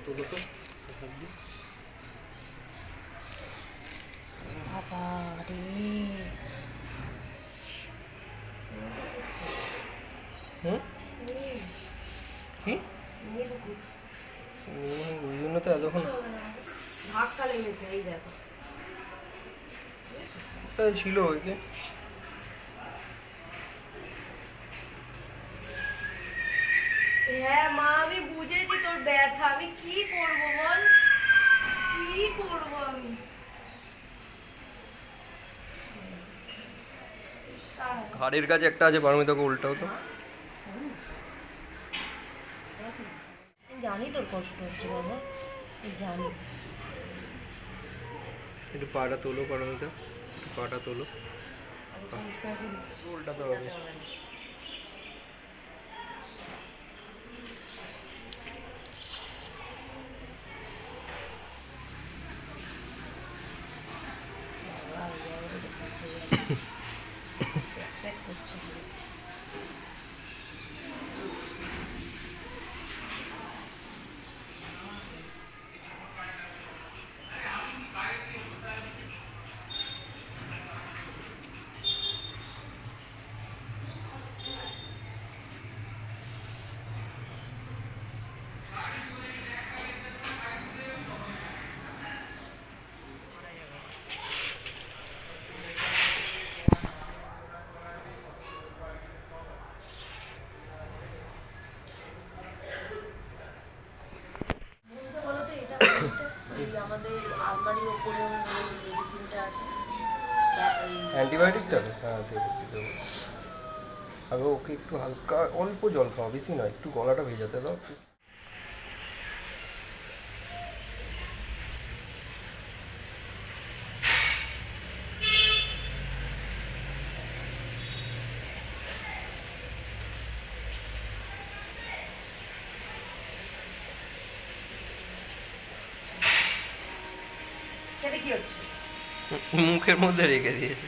তুলো তো বাবা রে। কি ওই জন্য তো এতক্ষণ ধাক্কা লেগেছে, এই দেখো কোথায় ছিল ওই যে হ্যাঁ মা, আমি বুঝেছি তোর ব্যথা, আমি কি করব বল, কি করব আমি। ঘাড়ের কাছে একটা আছে, পারমিতাকে উল্টাও তো। জানি তোর কষ্ট হচ্ছে বাবা, জানি। একটু পাটা তোলো পারমিতা, একটু পাটা তোলো, উল্টাতে হবে। আমাদের আলমারির ওপরে মেডিসিনটা আছে, অ্যান্টিবায়োটিকটা? হ্যাঁ দেবো দেবো। আগে ওকে একটু হালকা অল্প জল খাওয়া, বেশি না, একটু গলাটা ভেজাতে দাও। সেটা কি হচ্ছে? মুখের মধ্যে রেখে দিয়েছে।